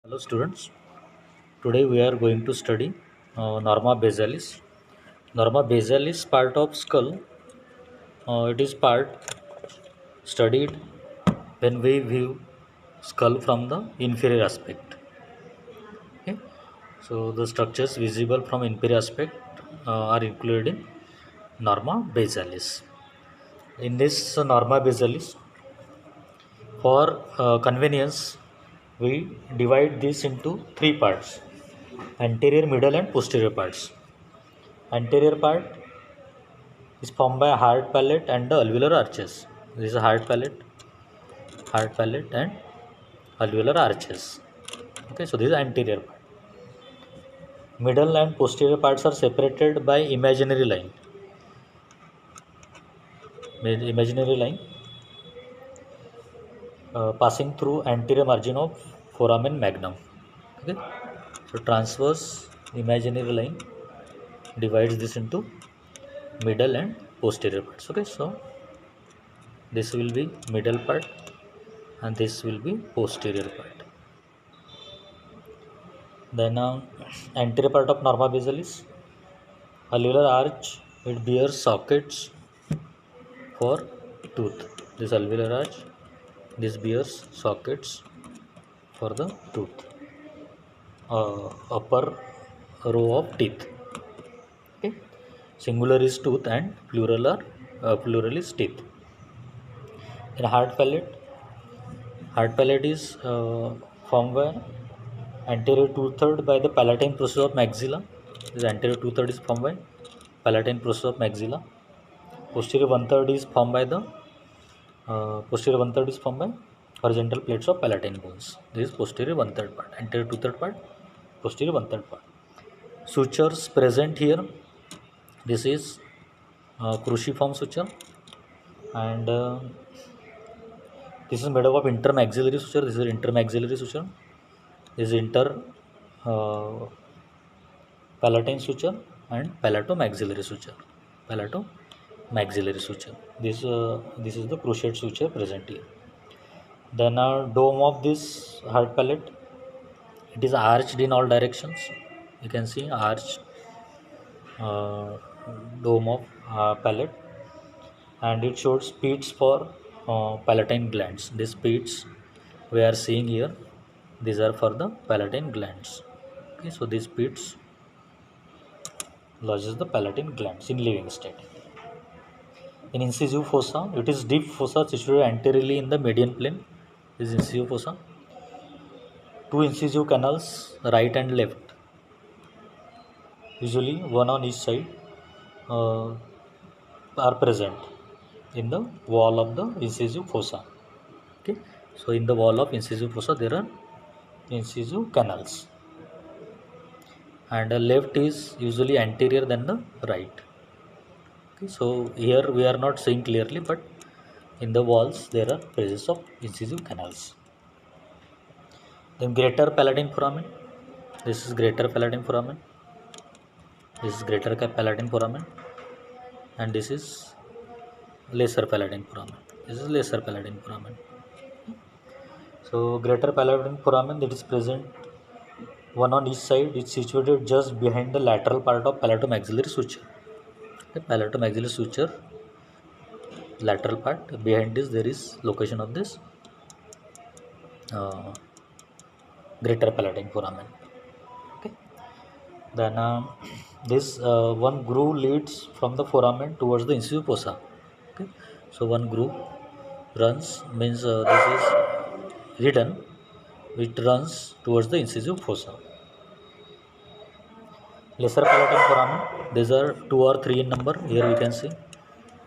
Hello students, today we are going to study Norma basalis. Norma basalis part of skull, it is part studied when we view skull from the inferior aspect. Okay? So the structures visible from inferior aspect are included in Norma basalis. In this Norma basalis, for convenience, we divide this into three parts: anterior, middle, and posterior parts. Anterior part is formed by hard palate and the alveolar arches. This is a hard palate and alveolar arches. Okay, so this is anterior part. Middle and posterior parts are separated by imaginary line. Imaginary line passing through anterior margin of foramen magnum. Okay, so transverse imaginary line divides this into middle and posterior parts. Okay, so this will be middle part and this will be posterior part. Then anterior part of Norma basalis, alveolar arch, it bears sockets for tooth. This alveolar arch, this bears sockets for the tooth. Upper row of teeth. Okay, singular is tooth and plural is teeth. In hard palate is formed by anterior two-third by the palatine process of maxilla. This anterior two-third is formed by palatine process of maxilla. Posterior one-third is formed by horizontal plates of palatine bones. This is posterior one-third part. Anterior two-third part, posterior one-third part. Sutures present here. This is cruciform suture, and this is made up of intermaxillary suture. This is intermaxillary suture. This is uh, palatine suture and palatomaxillary suture. Palatomaxillary suture. This is the cruciate suture present here. Then dome of this hard palate, it is arched in all directions. You can see arched uh, dome of palate, and it shows pits for palatine glands. These pits we are seeing here, these are for the palatine glands. Okay, so these pits lodges the palatine glands in living state. In incisive fossa, it is deep fossa situated anteriorly in the median plane. This is incisive fossa. Two incisive canals, right and left, usually one on each side, uh, are present in the wall of the incisive fossa. Okay, so in the wall of incisive fossa there are incisive canals, and the left is usually anterior than the right. Okay, so here we are not seeing clearly, but in the walls there are presence of incisive canals. Then greater palatine foramen. This is greater palatine foramen. This is greater palatine foramen, and this is lesser palatine foramen. This is lesser palatine foramen. So greater palatine foramen, that is present one on each side, is situated just behind the lateral part of palatomaxillary suture. The palatomaxillary suture lateral part, behind this there is location of this uh, greater palatine foramen. Okay. Then this one groove leads from the foramen towards the incisive fossa. Okay. So one groove runs, means this is hidden, which runs towards the incisive fossa. Lesser palatine foramen, these are two or three in number. Here we can see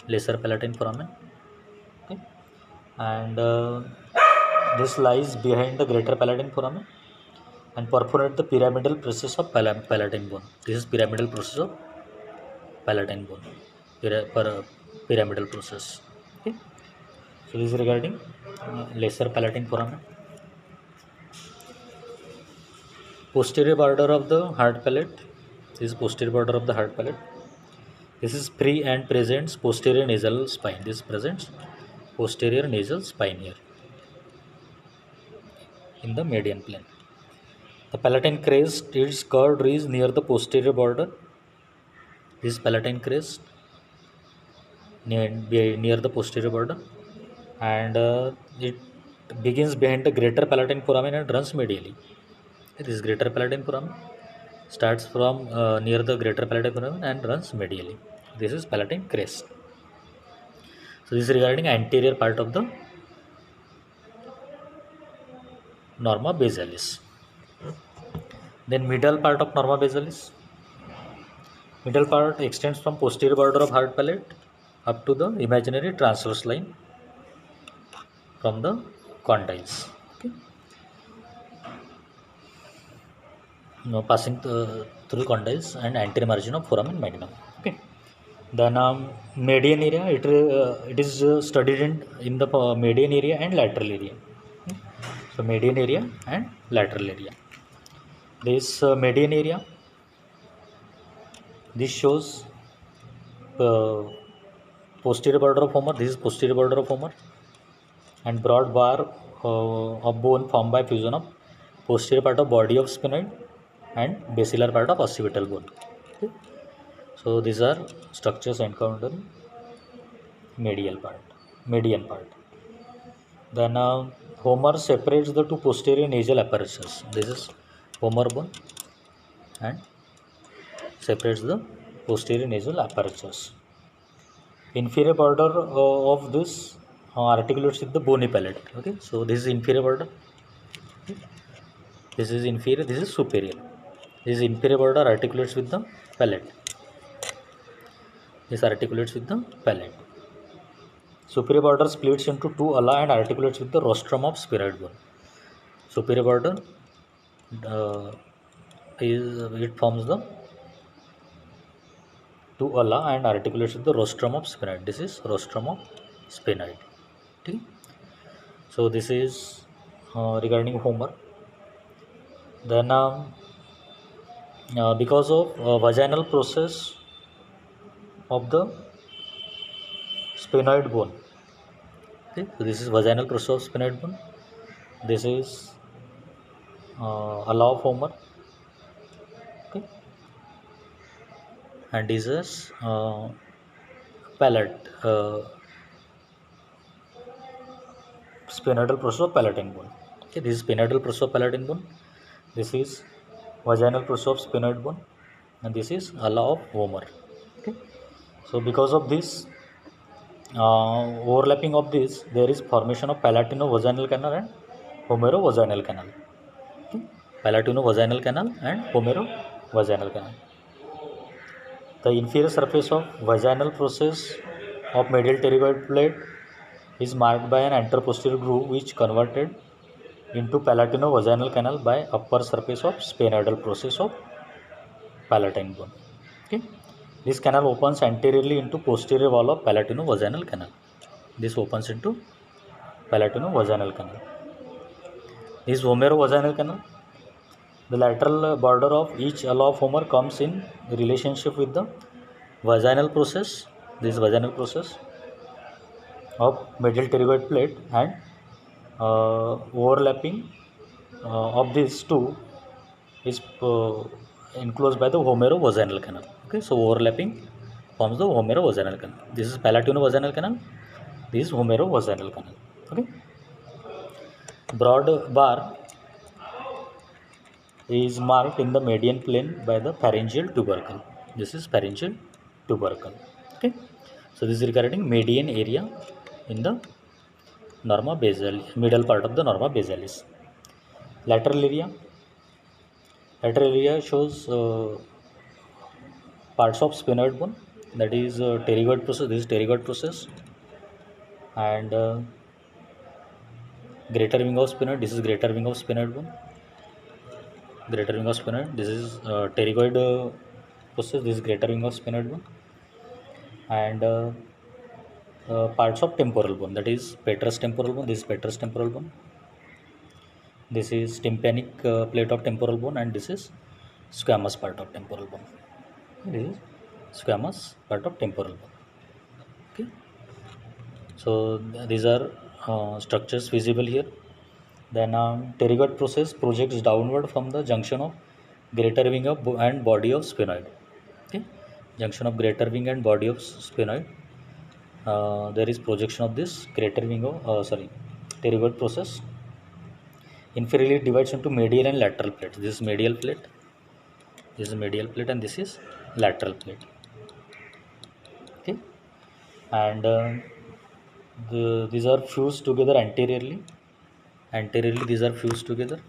lesser palatine foramen. Okay. And this lies behind the greater palatine foramen and perforate the pyramidal process of palatine bone. This is pyramidal process of palatine bone. Pyramidal process. Okay. So this is regarding lesser palatine foramen. Posterior border of the hard palate. This is posterior border of the hard palate. This is pre and presents posterior nasal spine. This presents posterior nasal spine here in the median plane. The palatine crest, its curved ridge near the posterior border. This palatine crest near the posterior border, and it begins behind the greater palatine foramen and runs medially. This greater palatine foramen starts from near the greater palatine foramen and runs medially. This is palatine crest. So this is regarding anterior part of the norma basalis. Then middle part of norma basalis. Middle part extends from posterior border of hard palate up to the imaginary transverse line from the condyles. Okay. Now passing through condyles and anterior margin of foramen magnum. Okay. Then median area, it is studied in the median area and lateral area. So median area and lateral area. This median area, this shows posterior border of femur. This is posterior border of femur, and broad bar of bone formed by fusion of posterior part of body of sphenoid and basilar part of occipital bone. Okay. So these are structures encountered in median part. Then femur separates the two posterior nasal apertures. This is femur bone and separates the posterior nasal apertures. Inferior border of this articulates with the bony palate. Okay, so this is inferior border. Okay. This is inferior. This is superior. This is inferior border articulates with the palate. This articulates with the palate. Superior border splits into two ala and articulates with the rostrum of sphenoid bone. Superior border it forms the two ala and articulates with the rostrum of sphenoid. This is rostrum of sphenoid. Okay. So this is regarding femur. Then because of vaginal process of the sphenoid bone. Okay, so this is vaginal process of sphenoid bone. This is ala of femur. Okay, and this is palate. Sphenoidal process of palatine bone. Okay, this is sphenoidal process of palatine bone. This is vaginal process of sphenoid bone, and this is ala of femur. Okay, so because of this overlapping of this, there is formation of palatino-vaginal canal and homero-vaginal canal. Okay, palatino-vaginal canal and homero-vaginal canal. The inferior surface of vaginal process of medial pterygoid plate is marked by an anteroposterior groove which converted into palatino-vaginal canal by upper surface of sphenoidal process of palatine bone. Okay. This canal opens anteriorly into posterior wall of palatino-vaginal canal. This opens into palatino-vaginal canal. This homero-vaginal canal. The lateral border of each ala of femur comes in relationship with the vaginal process. This vaginal process of medial pterygoid plate, and overlapping of these two is enclosed by the homero-vaginal canal. Okay, so overlapping forms the homero-vaginal canal. This is palatino-vaginal canal. This is homero-vaginal canal. Okay, broad bar is marked in the median plane by the pharyngeal tubercle. This is pharyngeal tubercle. Okay, so this is regarding median area in the norma basalis, middle part of the norma basalis. Lateral area shows parts of sphenoid bone, that is pterygoid process. This is pterygoid process, and greater wing of sphenoid. This is greater wing of sphenoid bone. Greater wing of sphenoid. This is pterygoid process. This is greater wing of sphenoid bone, and parts of temporal bone, that is petrous temporal bone. This is petrous temporal bone. This is tympanic plate of temporal bone, and this is squamous part of temporal bone. This is squamous part of temporal bone. Okay, so these are structures visible here. Then pterygoid process projects downward from the junction of greater wing of and body of sphenoid. Okay, junction of greater wing and body of sphenoid. There is projection of this greater wing of pterygoid process. Inferiorly divides into medial and lateral plates. This is medial plate. This is medial plate, and this is lateral plate. Okay, and these are fused together anteriorly. Anteriorly, these are fused together.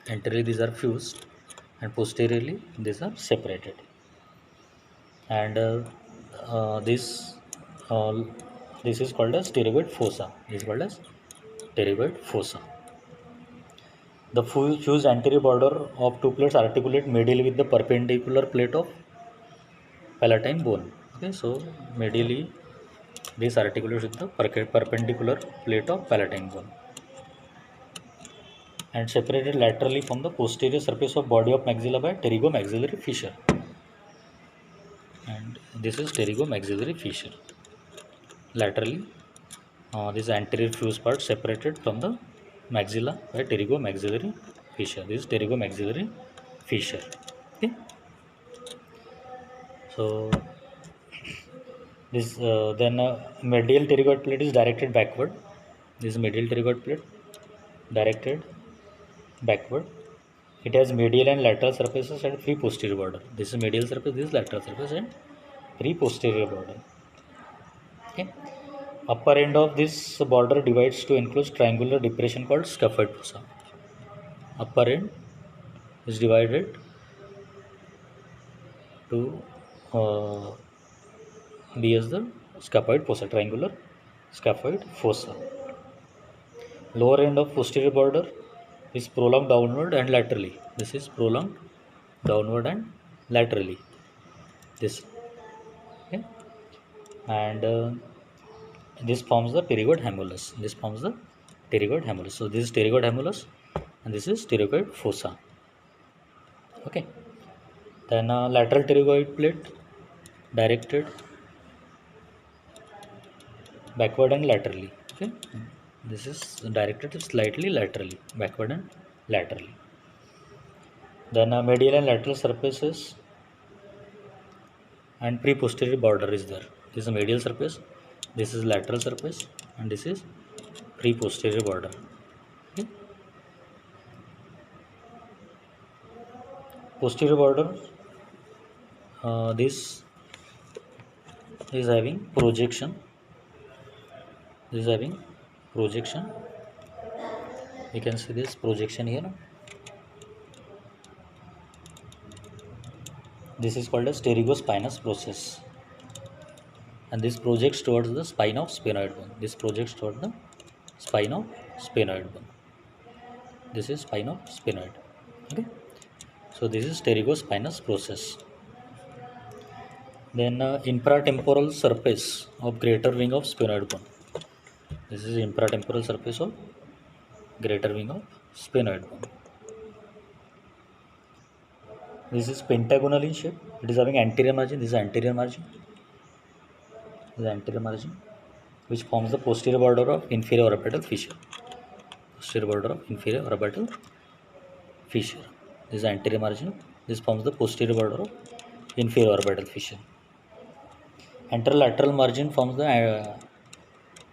Anteriorly, these are fused, and posteriorly, these are separated. And uh, this is called as pterygoid fossa. This is called as pterygoid fossa. The fused anterior border of two plates articulate medially with the perpendicular plate of palatine bone. Okay, so medially this articulates with the perpendicular plate of palatine bone and separated laterally from the posterior surface of body of maxilla by pterygomaxillary fissure. And this is pterygomaxillary fissure. Laterally, this anterior fused part separated from the maxilla by pterygomaxillary fissure. This is pterygomaxillary fissure. Okay. So this then medial pterygoid plate is directed backward. This is medial pterygoid plate directed backward. It has medial and lateral surfaces and free posterior border. This is medial surface, this is lateral surface and free posterior border. Okay. Upper end of this border divides to enclose triangular depression called scaphoid fossa. Upper end is divided to be as the scaphoid fossa, triangular scaphoid fossa. Lower end of posterior border is prolonged downward and laterally. This is prolonged downward and laterally. This, okay, and this forms the pterygoid hamulus. This forms the pterygoid hamulus. So this is pterygoid hamulus, and this is pterygoid fossa. Okay. Then lateral pterygoid plate directed backward and laterally. Okay. This is directed slightly laterally, backward and laterally. Then medial and lateral surfaces and pre-posterior border is there. This is a medial surface, this is lateral surface, and this is pre-posterior border. Okay. Posterior border, this is having projection. This is having projection. You can see this projection here. This is called as pterygospinous process, and this projects towards the spine of sphenoid bone. This projects toward the spine of sphenoid bone. This is spine of sphenoid. Okay, so this is pterygospinous process. Then infratemporal surface of greater wing of sphenoid bone. This is infratemporal surface of greater wing of sphenoid bone. This is pentagonal in shape. It is having anterior margin. This is anterior margin. This is anterior margin, which forms the posterior border of inferior orbital fissure. Posterior border of inferior orbital fissure. This is anterior margin. This forms the posterior border of inferior orbital fissure. Anterolateral margin forms the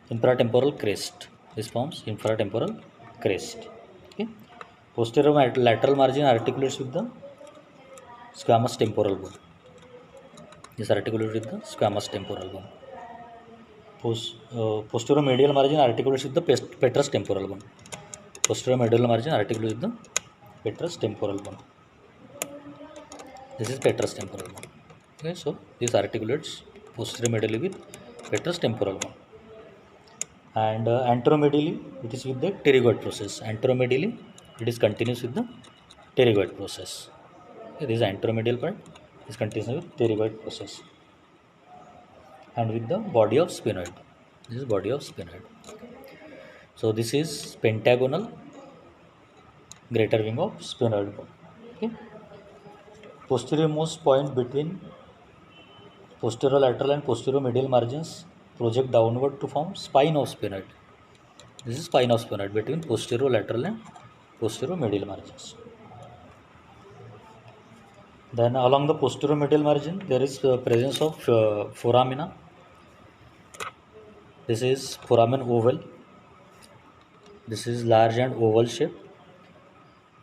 infratemporal crest. This forms infratemporal crest. Okay. Posterior lateral margin articulates with the squamous temporal bone. This articulates with the squamous temporal bone. Posterior medial margin articulates with the petrous temporal bone. Posterior medial margin articulates with the petrous temporal bone. This is petrous temporal bone. Okay, so this articulates posterior medially with petrous temporal bone. And anteromedially, it is with the pterygoid process. Anteromedially, it is continuous with the pterygoid process. Okay, this is anteromedial part. Is continuous with pterygoid process. And with the body of sphenoid. This is body of sphenoid. So this is pentagonal greater wing of sphenoid bone. Okay. Posterior most point between posterolateral and posterior medial margins project downward to form spine of sphenoid. This is spine of sphenoid between posterolateral and posteromedial margins. Then along the posteromedial margin, there is presence of foramina. This is foramen oval. This is large and oval shape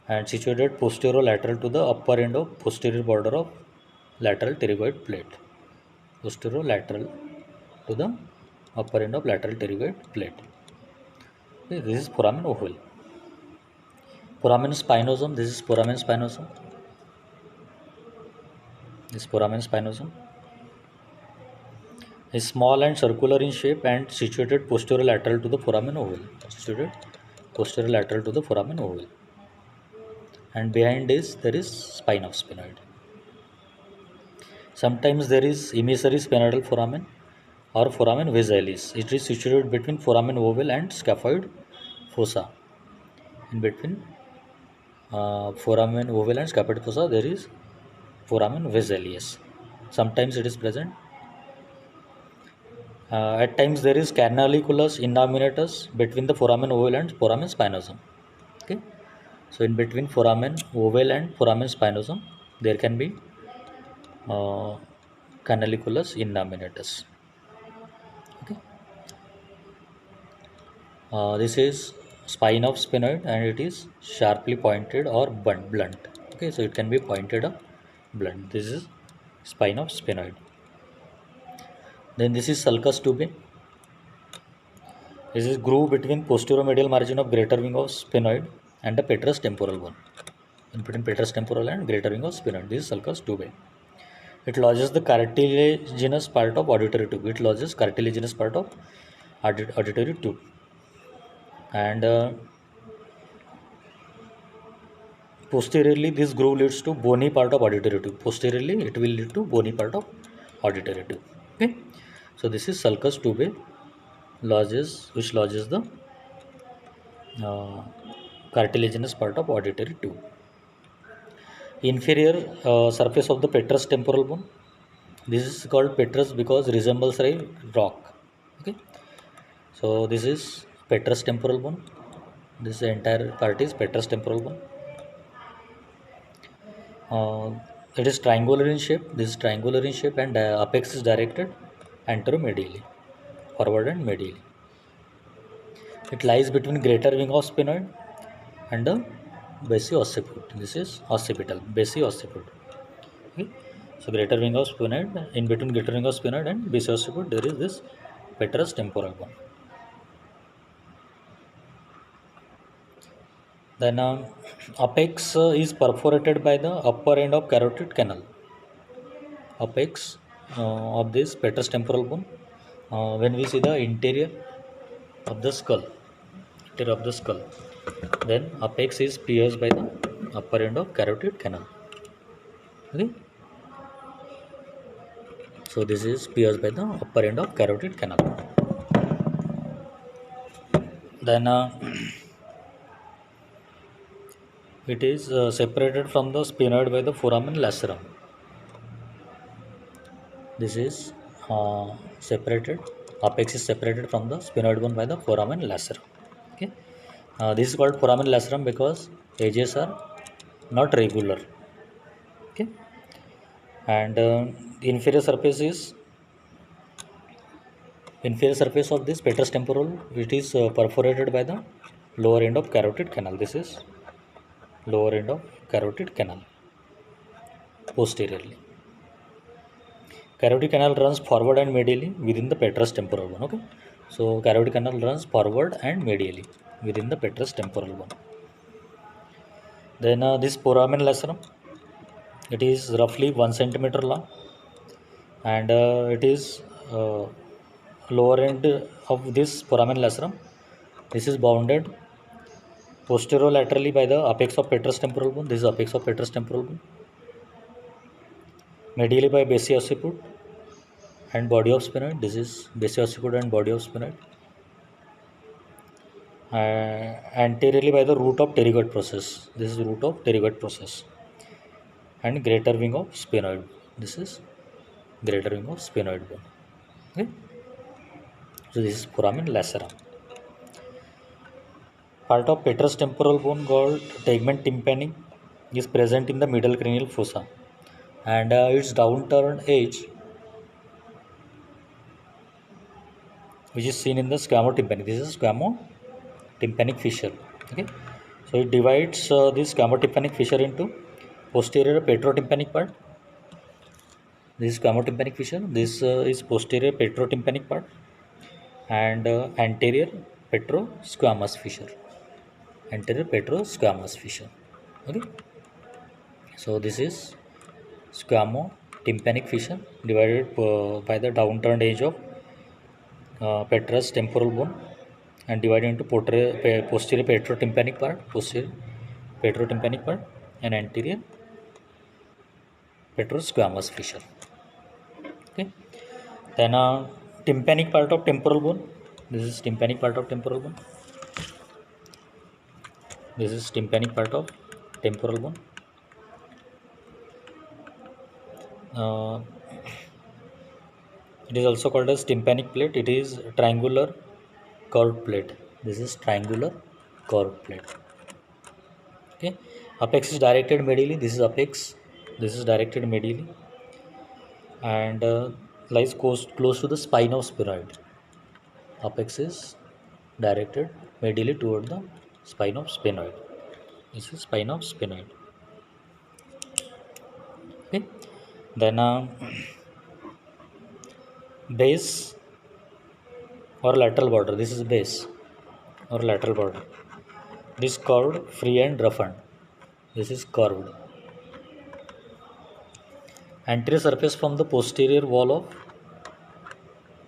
and situated posterolateral to the upper end of posterior border of lateral pterygoid plate. Posterolateral to the upper end of lateral pterygoid plate. Okay, this is foramen oval. Foramen spinosum. This is foramen spinosum. This foramen spinosum is small and circular in shape and situated posterolateral to the foramen oval. Situated posterolateral to the foramen oval. And behind this there is spine of sphenoid. Sometimes there is emissary sphenoidal foramen or foramen vasalis. It is situated between foramen oval and scaphoid fossa. In between foramen oval and scaphoid fossa, there is foramen vasalis. Sometimes it is present. At times there is canaliculus innominatus between the foramen oval and foramen spinosum. Okay, so in between foramen oval and foramen spinosum, there can be uh, canaliculus innominatus. Okay, this is spine of sphenoid and it is sharply pointed or blunt. Okay, so it can be pointed or blunt. This is spine of sphenoid. Then this is sulcus tubae. This is groove between posteromedial margin of greater wing of sphenoid and the petrous temporal bone. In between petrous temporal and greater wing of sphenoid. This is sulcus tubae. It lodges the cartilaginous part of auditory tube. It lodges cartilaginous part of auditory tube. And posteriorly, this groove leads to bony part of auditory tube. Posteriorly, it will lead to bony part of auditory tube. Okay. So this is sulcus tubae which lodges the cartilaginous part of auditory tube. Inferior surface of the petrous temporal bone. This is called petrous because resembles a rock. Okay. So this is petrous temporal bone. This entire part is petrous temporal bone. It is triangular in shape. This is triangular in shape and apex is directed anteromedially, forward and medially. It lies between greater wing of sphenoid and the basi-occiput. This is occipital, basi-occiput. Okay. So greater wing of sphenoid, in between greater wing of sphenoid and basi-occiput, there is this petrous temporal bone. Then apex is perforated by the upper end of carotid canal. Apex of this petrous temporal bone. When we see the interior of the skull, then apex is pierced by the upper end of carotid canal. Okay. So this is pierced by the upper end of carotid canal. Then it is separated from the sphenoid by the foramen lacerum. This is separated. Apex is separated from the sphenoid bone by the foramen lacerum. Okay. This is called foramen lacerum because edges are not regular. Okay. And the inferior surface of this petrous temporal. It is perforated by the lower end of carotid canal. This is lower end of carotid canal posteriorly. Carotid canal runs forward and medially within the petrous temporal bone. Okay, so carotid canal runs forward and medially within the petrous temporal bone. Then this foramen lacerum, it is roughly 1 centimeter long, and it is lower end of this foramen lacerum. This is bounded posterolaterally by the apex of petrous temporal bone. This is apex of petrous temporal bone. Medially by basi-occiput and body of sphenoid. This is basi-occiput and body of sphenoid. Anteriorly by the root of pterygoid process. This is root of pterygoid process. And greater wing of sphenoid. This is greater wing of sphenoid bone. Okay. So this is foramen lacerum. Part of petrous temporal bone called tegment tympani is present in the middle cranial fossa, and its downturned edge, which is seen in the squamotympanic. This is squamotympanic fissure. Okay, so it divides this squamotympanic fissure into posterior petrotympanic part. This is squamotympanic fissure. This is posterior petrotympanic part, and anterior petrosquamous fissure. Anterior petrosquamous fissure. Okay, so this is squamotympanic fissure divided by the downturned edge of petrous temporal bone and divided into posterior petrotympanic part, and anterior petrosquamous fissure. Okay, then tympanic part of temporal bone. This is tympanic part of temporal bone. This is tympanic part of temporal bone. It is also called as tympanic plate. It is triangular curved plate. This is triangular curved plate. Okay, apex is directed medially. This is apex. This is directed medially, and lies close to the spine of sphenoid. Apex is directed medially toward the spine of sphenoid. This is spine of sphenoid. Okay, then base or lateral border. This is base or lateral border. This curved, free and roughened. This is curved. Anterior surface from the posterior wall of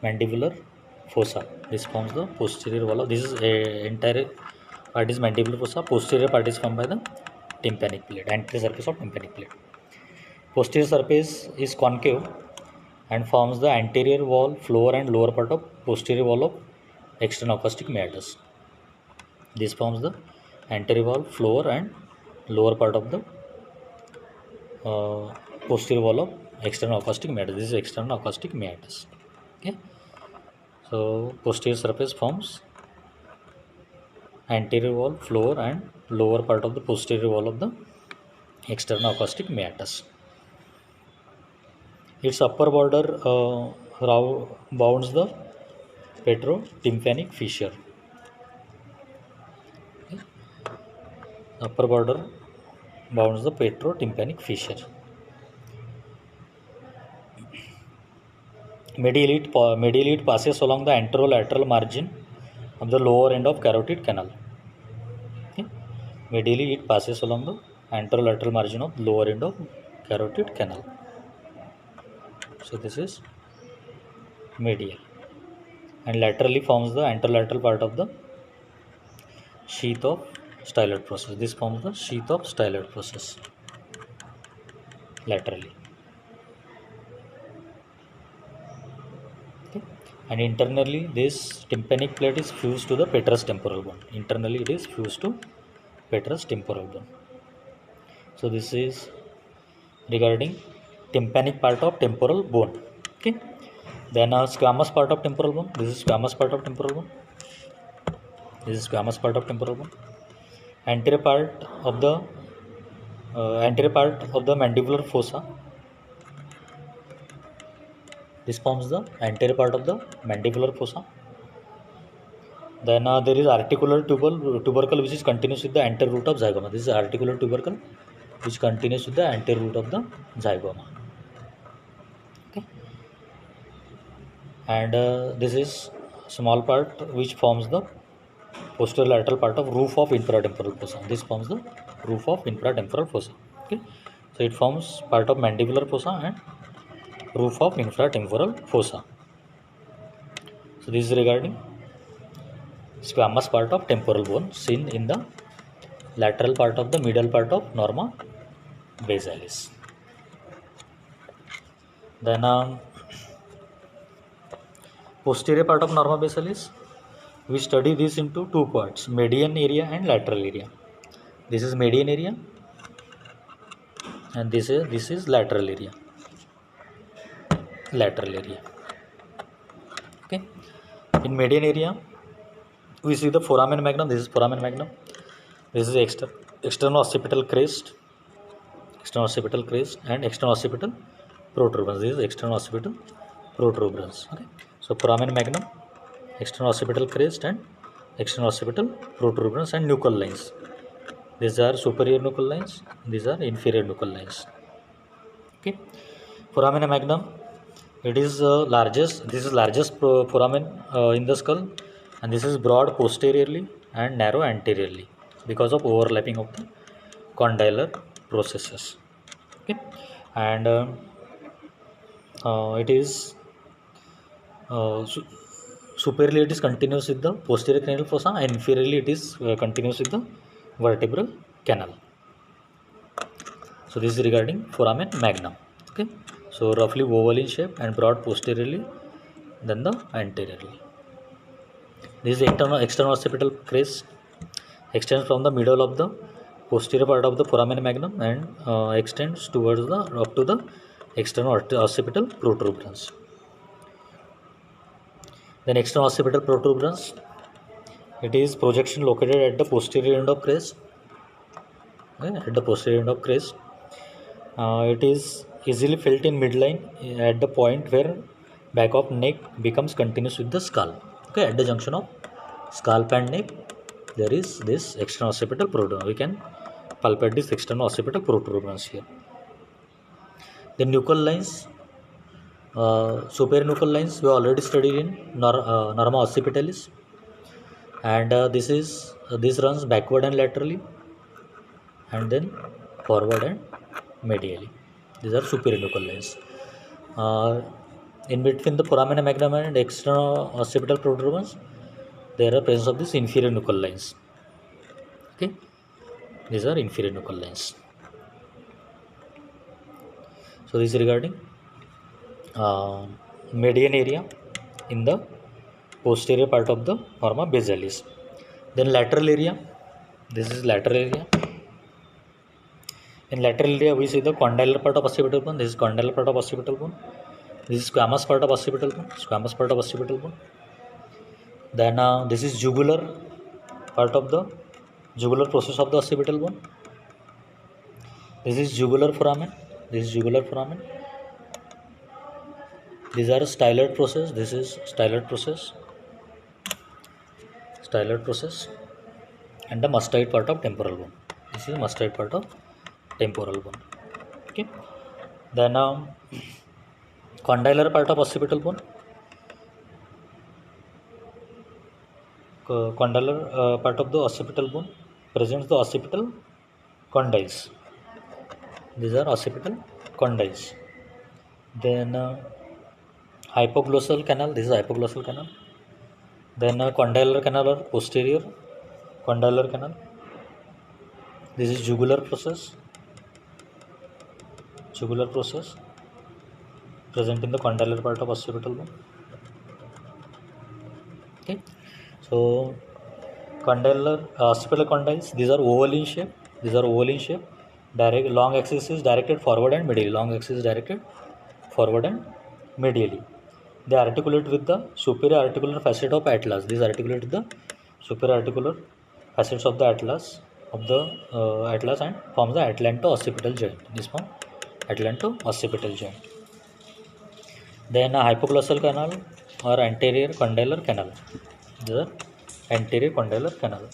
mandibular fossa. This forms the posterior wall of this is a entire part is mandibular fossa. Posterior part is formed by the tympanic plate. Anterior surface of tympanic plate. Posterior surface is concave and forms the anterior wall, floor and lower part of posterior wall of externoacoustic meatus. This forms the anterior wall, floor and lower part of the posterior wall of external acoustic meatus. This is external acoustic meatus. Okay, so posterior surface forms anterior wall, floor and lower part of the posterior wall of the external acoustic meatus. Its upper border bounds the petrotympanic fissure. Okay. Upper border bounds the petrotympanic fissure. Medially it passes along the anterolateral margin of the lower end of carotid canal. Okay. Medially it passes along the anterolateral margin of lower end of carotid canal. So this is medial, and laterally forms the anterolateral part of the sheath of styloid process. This forms the sheath of styloid process laterally. Okay. And internally this tympanic plate is fused to the petrous temporal bone. Internally it is fused to petrous temporal bone. So this is regarding tympanic part of temporal bone. Okay. Then squamous part of temporal bone. This is squamous part of temporal bone. This is squamous part of temporal bone. Anterior part of the mandibular fossa. This forms the anterior part of the mandibular fossa. Then there is articular tubercle which is continuous with the anterior root of zygoma. This is articular tubercle which continues with the anterior root of the zygoma. Okay. And this is small part which forms the posterior lateral part of roof of infratemporal fossa. This forms the roof of infratemporal fossa. Okay. So it forms part of mandibular fossa and roof of infratemporal fossa. So this is regarding squamous part of temporal bone seen in the lateral part of the middle part of norma basalis. Then posterior part of norma basalis, we study this into two parts, median area and lateral area. This is median area and this is lateral area. Okay. In median area We see the foramen magnum. This is foramen magnum. This is external occipital crest, and external occipital protuberance. This is external occipital protuberance. Okay. So foramen magnum, external occipital crest, and external occipital protuberance and nuchal lines. These are superior nuchal lines. These are inferior nuchal lines. Okay. Foramen magnum. It is largest. This is largest foramen in the skull, and this is broad posteriorly and narrow anteriorly because of overlapping of the condylar processes. Okay, and it is superiorly it is continuous with the posterior cranial fossa, and inferiorly it is continuous with the vertebral canal. So this is regarding foramen magnum. Okay, so roughly oval in shape and broad posteriorly, then the anteriorly. This is external occipital crest extends from the middle of the posterior part of the foramen magnum and extends towards the up to the external occipital protuberance. Then external occipital protuberance, it is projection located at the posterior end of crest. Okay, at the posterior end of crest, it is easily felt in midline at the point where back of neck becomes continuous with the skull. Okay, at the junction of scalp and neck, there is this external occipital protuberance. We can palpate this external occipital protuberance here. The nuchal lines, superior nuchal lines, we already studied in norma occipitalis, and this runs backward and laterally, and then forward and medially. These are superior nuchal lines. In between the foramen magnum and external occipital protuberance, there are presence of these inferior nuchal lines. Okay, these are inferior nuchal lines. So this is regarding median area in the posterior part of the norma basalis. Then lateral area. This is lateral area. In lateral area, we see the condylar part of occipital bone. This is condylar part of occipital bone. This is squamous part of occipital bone. Squamous part of occipital bone. Then this is jugular part of the jugular process of the occipital bone. This is jugular foramen. This is jugular foramen. These are styloid process. This is styloid process. Styloid process. And the mastoid part of temporal bone. This is mastoid part of temporal bone. Okay. Then condylar part of occipital bone. Condylar part of the occipital bone presents the occipital condyles. These are occipital condyles. Then hypoglossal canal. This is hypoglossal canal. Then condylar canal or posterior condylar canal. This is jugular process. Jugular process present in the condylar part of occipital bone. Okay, so condylar occipital condyles. These are oval in shape. These are oval in shape. Direct long axis is directed forward and medially. Long axis is directed forward and medially. They articulate with the superior articular facet of atlas. These articulate with the superior articular facets of the atlas and forms the atlanto-occipital joint. This form atlanto-occipital joint. Then a hypoglossal canal or anterior condylar canal. These are anterior condylar canal.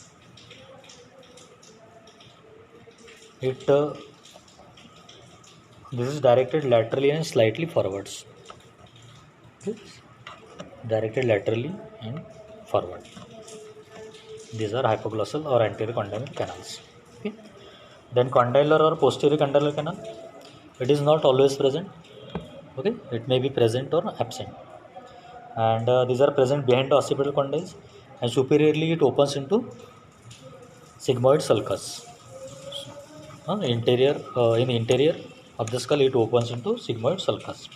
This is directed laterally and slightly forwards. Okay. Directed laterally and forward. These are hypoglossal or anterior condylar canals. Okay. Then condylar or posterior condylar canal. It is not always present. Okay, it may be present or absent. And these are present behind the occipital condyles, and superiorly it opens into sigmoid sulcus. In interior of the skull, it opens into sigmoid sulcus.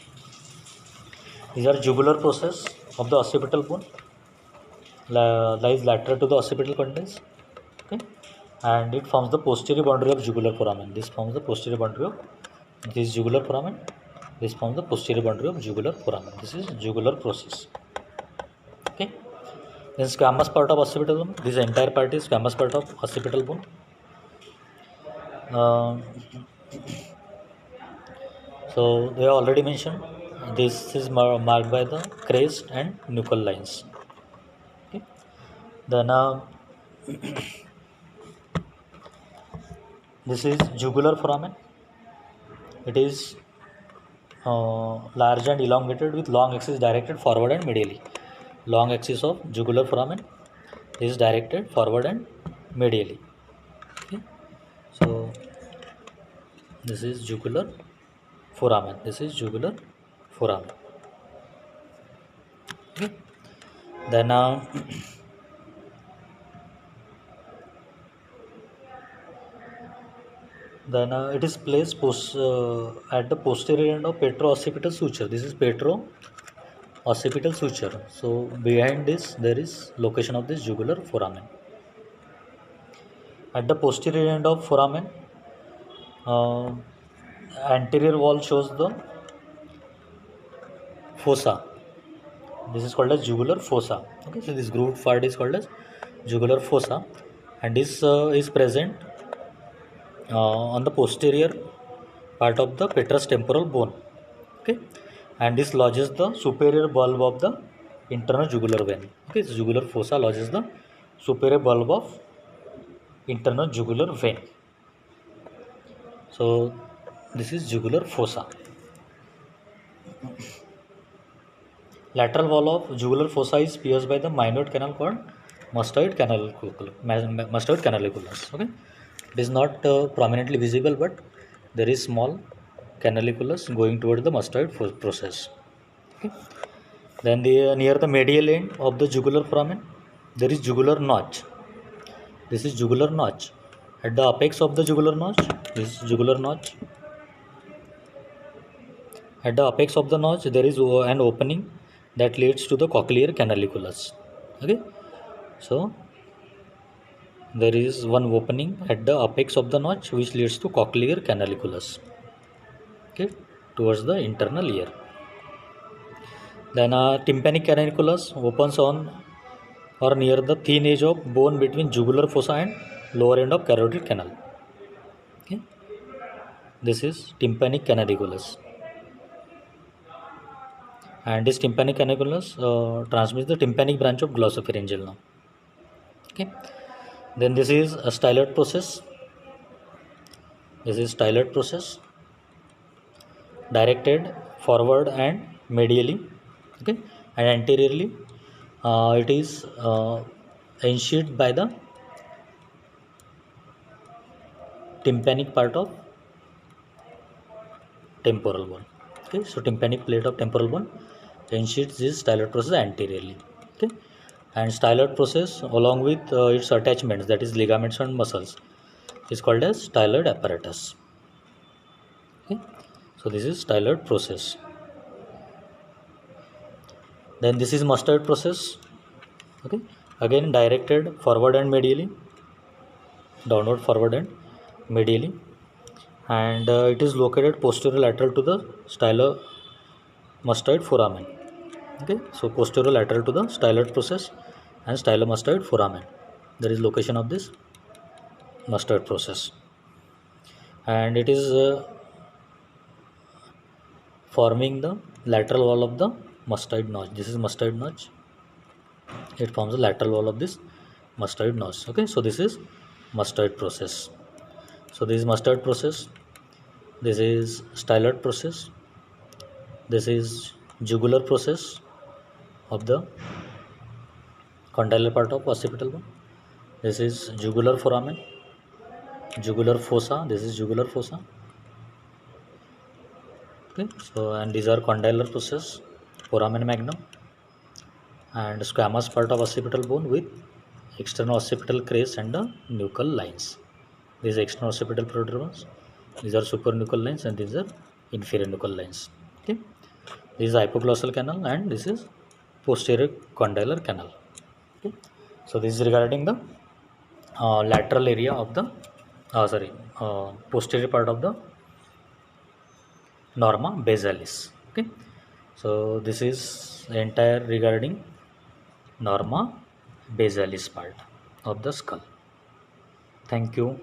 These are jugular process of the occipital bone, lies lateral to the occipital condyles. Okay, and it forms the posterior boundary of jugular foramen. This forms the posterior boundary of this jugular foramen. This forms the posterior boundary of jugular foramen. This is jugular process. Okay, Then squamous part of occipital bone. This entire part is squamous part of occipital bone. So they already mentioned this is marked by the crest and nuchal lines. Okay. Then this is jugular foramen. It is large and elongated with long axis directed forward and medially. Long axis of jugular foramen is directed forward and medially. Okay. So this is jugular foramen. This is jugular foramen. Okay. Then it is placed at the posterior end of petro-occipital suture. This is petro-occipital suture. So behind this there is location of this jugular foramen. At the posterior end of foramen, anterior wall shows the fossa. This is called as jugular fossa. Okay, so this grooved part is called as jugular fossa, and this is present on the posterior part of the petrous temporal bone. Okay, and this lodges the superior bulb of the internal jugular vein. Okay, so jugular fossa lodges the superior bulb of internal jugular vein. So this is jugular fossa. Lateral wall of jugular fossa is pierced by the mynoid canal called mastoid canaliculus. Okay, it is not prominently visible, but there is small canaliculus going toward the mastoid process. Okay. Then near the medial end of the jugular foramen, there is jugular notch. This is jugular notch. At the apex of the jugular notch, this is jugular notch. At the apex of the notch, there is an opening that leads to the cochlear canaliculus. Okay, so there is one opening at the apex of the notch which leads to cochlear canaliculus. Okay, towards the internal ear. Then tympanic canaliculus opens on or near the thin edge of bone between jugular fossa and lower end of carotid canal. Okay, this is tympanic canaliculus. And this tympanic canaliculus transmits the tympanic branch of glossopharyngeal nerve. Okay, then this is a styloid process. This is styloid process directed forward and medially. Okay, and anteriorly it is ensheathed by the tympanic part of temporal bone. Okay, so tympanic plate of temporal bone ensheathes this styloid process anteriorly. Okay, and styloid process along with its attachments, that is ligaments and muscles, is called as styloid apparatus. Okay, so this is styloid process. Then this is mastoid process. Okay, again directed forward and medially, downward, forward and medially, and it is located posterior lateral to the stylomastoid foramen. Okay, so posterior lateral to the styloid process and stylomastoid foramen, there is location of this mastoid process, and it is forming the lateral wall of the mastoid notch. This is mastoid notch. It forms the lateral wall of this mastoid notch. Okay, so this is mastoid process. So this is mastoid process. This is styloid process. This is jugular process of the condylar part of occipital bone. This is jugular foramen, jugular fossa. This is jugular fossa. Okay, so and these are condylar process, foramen magnum, and squamous part of occipital bone with external occipital crest and the nuchal lines. These are external occipital protuberance. These are supernuchal lines, and these are inferior nuchal lines. Okay, this is hypoglossal canal, and this is posterior condylar canal. Okay, so this is regarding the lateral area of the posterior part of the norma basalis. Okay, so this is entire regarding norma basalis part of the skull. Thank you.